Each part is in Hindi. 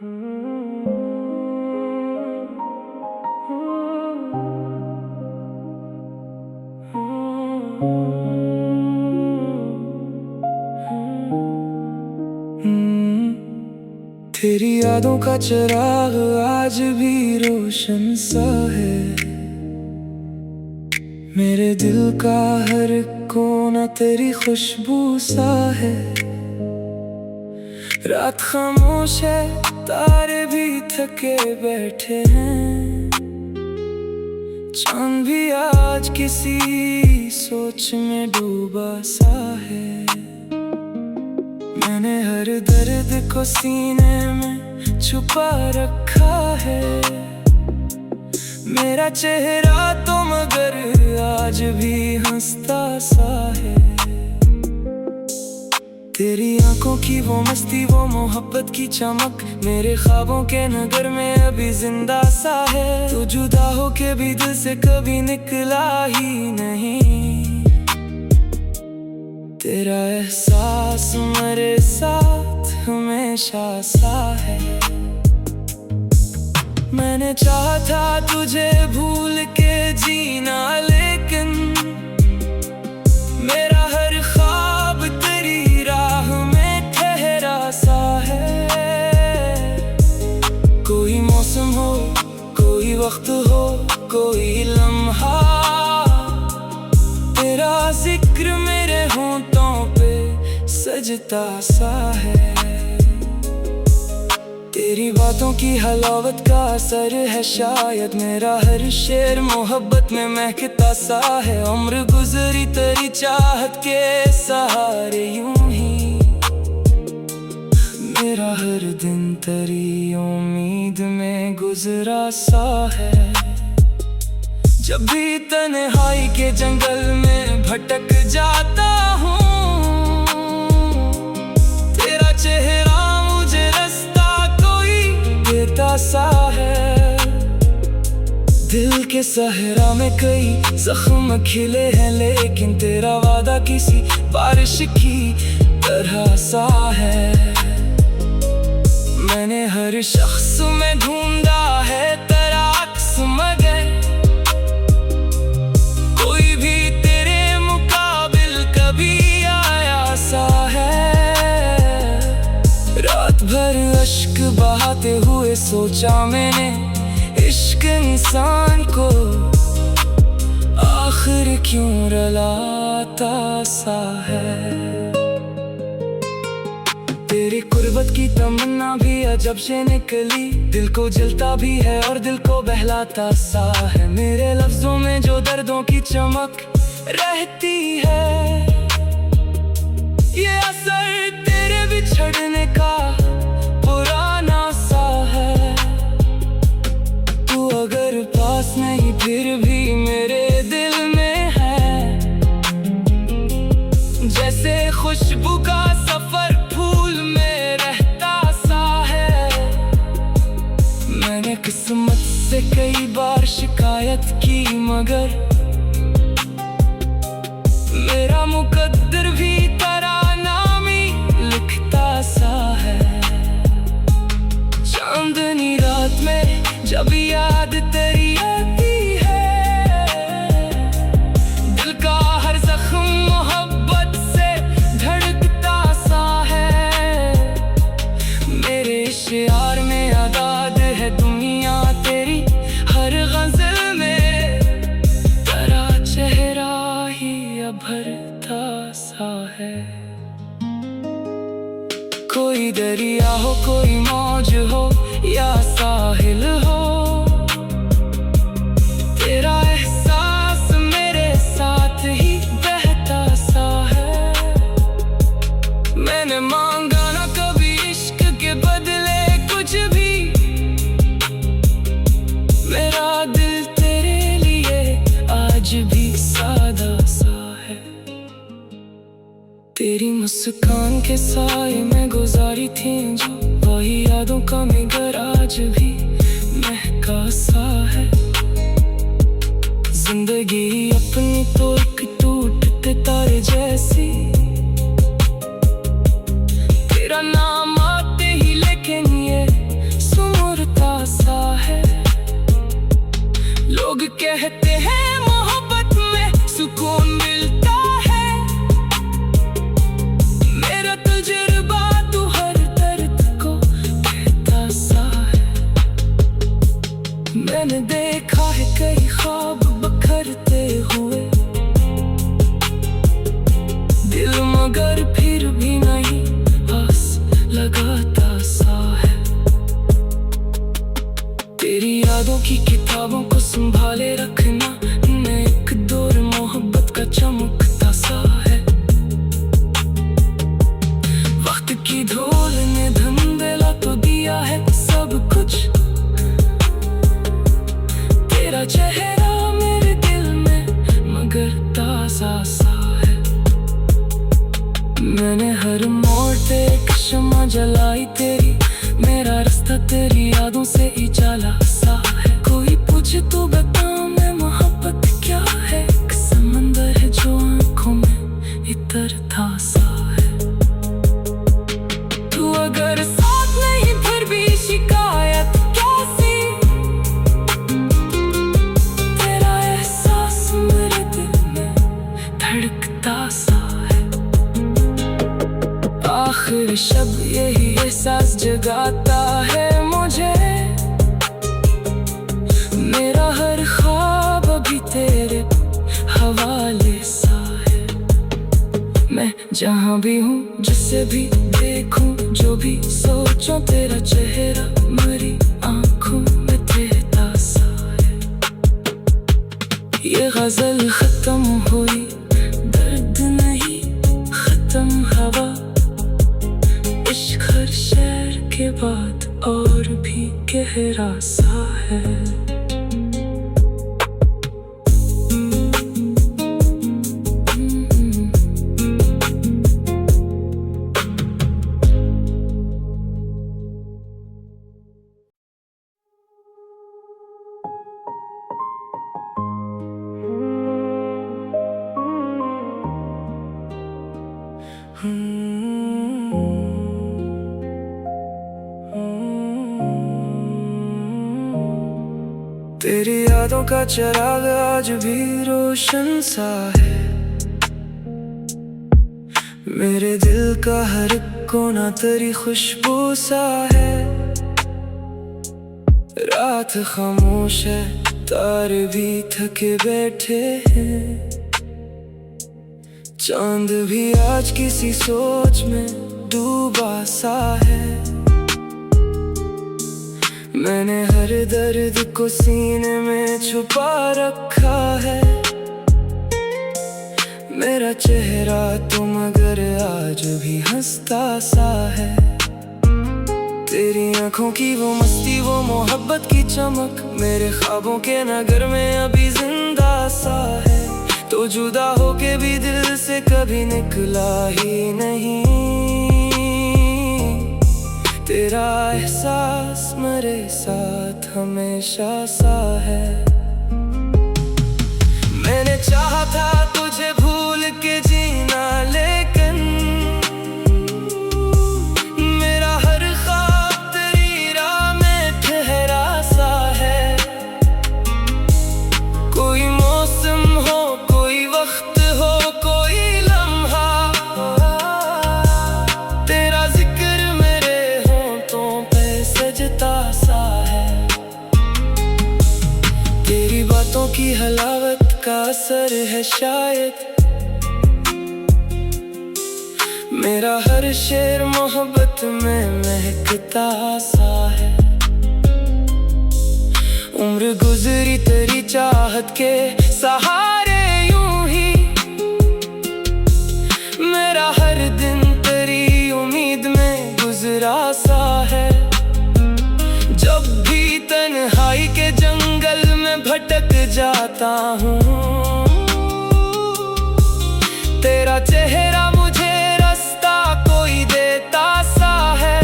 तेरी यादों का चिराग आज भी रोशन सा है। मेरे दिल का हर कोना तेरी खुशबू सा है। रात खामोश है, तारे भी थके बैठे हैं। चांद भी आज किसी सोच में डूबा सा है। मैंने हर दर्द को सीने में छुपा रखा है। मेरा चेहरा तो मगर आज भी हंसता सा है। तेरी आंखों की वो मस्ती, वो मोहब्बत की चमक मेरे ख्वाबों के नगर में अभी जिंदा सा है। तू जुदा हो के भी दिल से कभी निकला ही नहीं। तेरा एहसास मेरे साथ हमेशा सा है। मैंने चाहा था तुझे भूल के जीना, लेकिन मेरा हर ख्वाब तेरी राह में ठहरा सा है। कोई मौसम हो, कोई वक्त हो, कोई लम्हा, तेरा जिक्र मेरे होंठों पे सजता सा है। तेरी बातों की हलावत का असर है शायद। मेरा हर शेर मोहब्बत में महकता सा है। उम्र गुजरी तेरी चाहत के सहारे यूं ही। मेरा हर दिन तेरी उम्मीद में गुजरा सा है। जब भी तन्हाई के जंगल में भटक जाता हूँ, तेरा चेहरा मुझे रास्ता कोई देता सा है। दिल के सहरा में कई जख्म खिले हैं, लेकिन तेरा वादा किसी बारिश की तरह सा है। मैंने हर शख्स में ढूंढा है तेरा अक्स, मगर कोई भी तेरे मुकाबिल कभी आया सा है। रात भर अश्क बहाते हुए सोचा मैंने, इश्क इंसान को आखिर क्यों रुलाता सा है। तेरी कुर्बत की तमन्ना भी अजब से निकली। दिल को जलता भी है और दिल को बहलाता सा है। मेरे लफ्जों में जो दर्दों की चमक रहती है, ये असर तेरे बिछड़ने का पुराना सा है। तू अगर पास नहीं फिर भी मेरे दिल में है। जैसे खुशबू का सफर फूल में रहता सा है। मैंने किस्मत से कई बार शिकायत की, मगर मेरा मुकद्दर भी तरानामी लिखता सा है। चांदनी रात में जब याद तेरी आती है, दिल का हर जख्म मोहब्बत से धड़कता सा है। मेरे इश्यार में आजाद है दुनिया तेरी हर गज़ल में। तेरा चेहरा ही अभरता सा है। कोई दरिया हो, कोई मौज हो या साहिल हो, तेरा एहसास मेरे साथ ही बहता सा है। मैंने मांगा ना कभी इश्क के बदले कुछ भी। मेरा दिल तेरे लिए आज भी सादा सा है। तेरी मुस्कान के साए में गुजारी थी जो, वही यादों का मगर आज भी महका सा है। जिंदगी अपनी तो एक टूटते तारे जैसी। तेरा नाम आते ही लेकिन ये की किताबों को संभाले रखना, एक दौर मोहब्बत का चमकता सा है। वक्त की धूल ने धुंधला तो दिया है सब कुछ, तेरा चेहरा मेरे दिल में मगर ताजा सा है। मैंने हर मोड़ पे एक शम्मा जलाई तेरी, मेरा रास्ता तेरी यादों से उजाला सा है। कोई पूछे तो बताऊं मैं मोहब्बत क्या है, एक समंदर है जो आंखों में इतरता सा है। तू अगर साथ नहीं फिर भी शिकायत कैसी, तेरा एहसास मेरे दिल में धड़कता सा है। आखिर शब यही एहसास जगाता है मुझे, मेरा हर ख्वाब अभी तेरे हवाले सा है। मैं जहाँ भी हूँ, जिसे भी देखूं, जो भी सोचूं, तेरा चेहरा मेरी आंखों में देता सा है। ये गजल खत्म हुई, दर्द नहीं खत्म हवा, इश्क हर शेर के बाद और भी गहरा सा है। तेरी यादों का चिराग आज भी रोशन सा है, मेरे दिल का हर कोना तेरी खुशबू सा है। रात खामोश है, तारे भी थके बैठे हैं, चांद भी आज किसी सोच में डूबा सा है। मैंने हर दर्द को सीने में छुपा रखा है, मेरा चेहरा तो मगर आज भी हंसता सा है। तेरी आंखों की वो मस्ती, वो मोहब्बत की चमक, मेरे ख्वाबों के नगर में अभी जिंदा सा है। तो जुदा होके भी दिल से कभी निकला ही नहीं, तेरा एहसास मेरे साथ हमेशा सा है। मैंने चाहा था तुझे भूल के जीना, लेकिन मेरा हर ख्वाब तेरी राह में ठहरा सा है। कोई मौसम हो, कोई वक्त हो, कोई लम्हा, तेरा जिक्र मेरे होंठों पे सजता सा है। तेरी बातों की हलावत का असर है शायद, मेरा हर शेर मोहब्बत में महकता सा है। उम्र गुजरी तेरी चाहत के सहारे यूं ही, मेरा हर दिन तेरी उम्मीद में गुजरा सा है। जब भी तन्हाई के जंगल में भटक जाता हूँ, तेरा चेहरा मुझे रास्ता कोई देता सा है।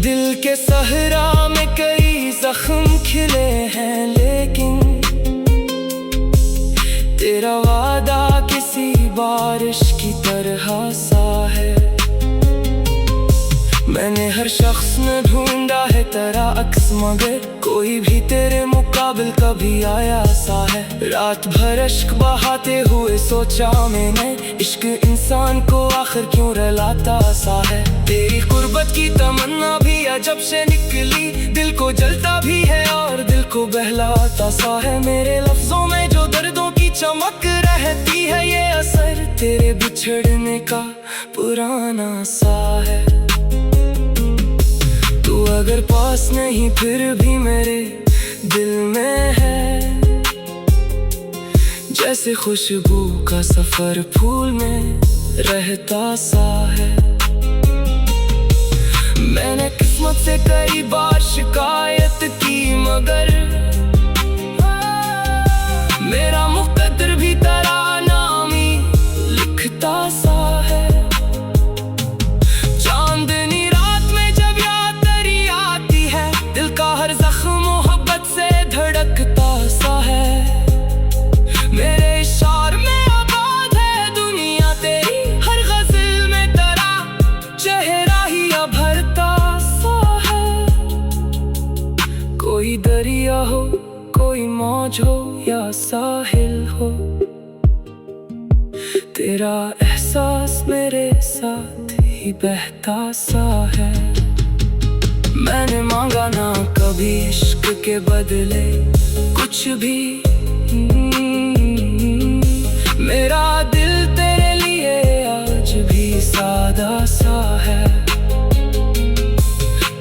दिल के सहरा में कई जख्म खिले हैं, लेकिन तेरा वादा किसी बारिश की तरह सा है। मैंने हर शख्स में ढूंढा है तेरा अक्स, मगर कोई भी तेरे मुकाबिल कभी आया सा है। रात भर अश्क बहाते हुए सोचा मैंने, इश्क इंसान को आखिर क्यों रुलाता सा है। तेरी गुर्बत की तमन्ना भी अजब से निकली, दिल को जलता भी है और दिल को बहलाता सा है। मेरे लफ्जों में जो दर्दों की चमक रहती है, ये असर तेरे बिछड़ने का पुराना सा है। तू अगर पास पास नहीं फिर भी मेरे दिल में है, जैसे खुशबू का सफर फूल में रहता सा है। मैंने किस्मत से कई बार शिकायत की मगर मेरा मुक़द्दर भी तरानामी लिखता सा है। चांदनी रात में जब याद तेरी आती है, दिल का हर जख्म मोहब्बत से धड़कता सा है। मेरे इशार में आबाद है दुनिया तेरी, हर गज़ल में तेरा चेहरा ही अभरता सा है। कोई दरिया हो, कोई मौज हो या साहिल हो, तेरा एहसास मेरे साथ ही बहता सा है। मैंने मांगा ना कभी इश्क के बदले कुछ भी, मेरा दिल तेरे लिए आज भी सादा सा है।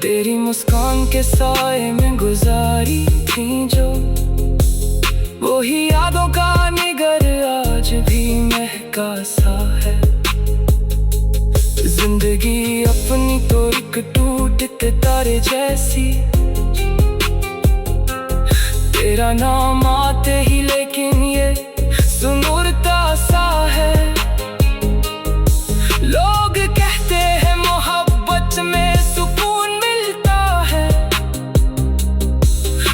तेरी मुस्कान के साए में गुजारी थी जो, वही यादों का निगर आज भी महका सा है। जिंदगी अपनी तो एक टूटते तारे जैसी, तेरा नाम आते ही लेकिन ये सुनूरता सा है। लोग कहते हैं मोहब्बत में सुकून मिलता है,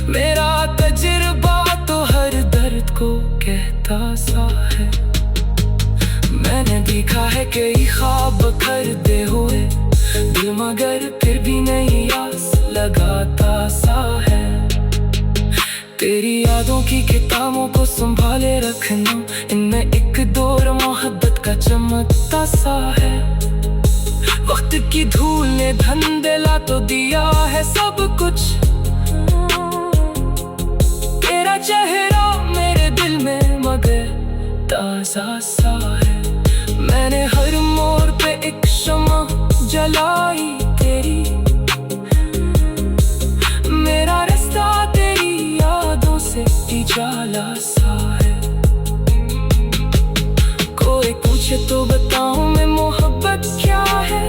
मेरा तजुर्बा तो हर दर्द को कहता सा है। मैंने देखा है कई ख्वाब करते हुए दिल, मगर फिर भी नहीं आस लगाता सा है। तेरी यादों की किताबों को संभाले रखना, इनमें एक दौर मोहब्बत का चमकता सा है। वक्त की धूल ने धंधला तो दिया है सब कुछ, तेरा चेहरा मेरे दिल में मगर ताजा सा है। मैंने हर मोड़ पे एक शम्मा जलाई तेरी, मेरा रास्ता तेरी यादों से उजाला सा है। कोई पूछे तो बताऊं मैं मोहब्बत क्या है,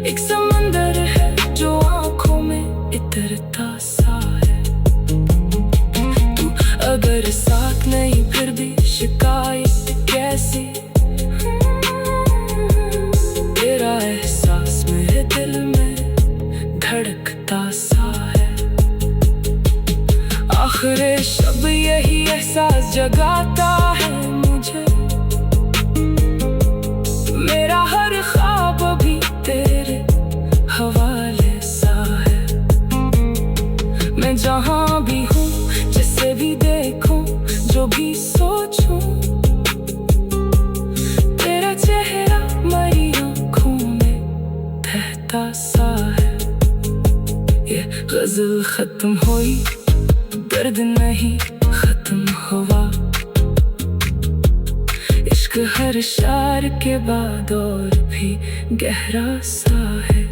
एक समंदर है जो आंखों में इतरता सा है। तू अगर साथ नहीं फिर भी शिकायत कैसी, तेरा एहसास मेरे दिल में धड़कता सा है। आखिर शब यही एहसास जगाता है मुझे, मेरा हर ख्वाब भी तेरे हवाले सा है। मैं जहाँ भी हूँ, जिसे भी देखूं, जो भी सोचूं, तेरा चेहरा मेरी आँखों में बहता सा है। ये गज़ल खत्म हुई, दर्द नहीं खत्म हुआ, इश्क हर शार के बाद और भी गहरा सा है।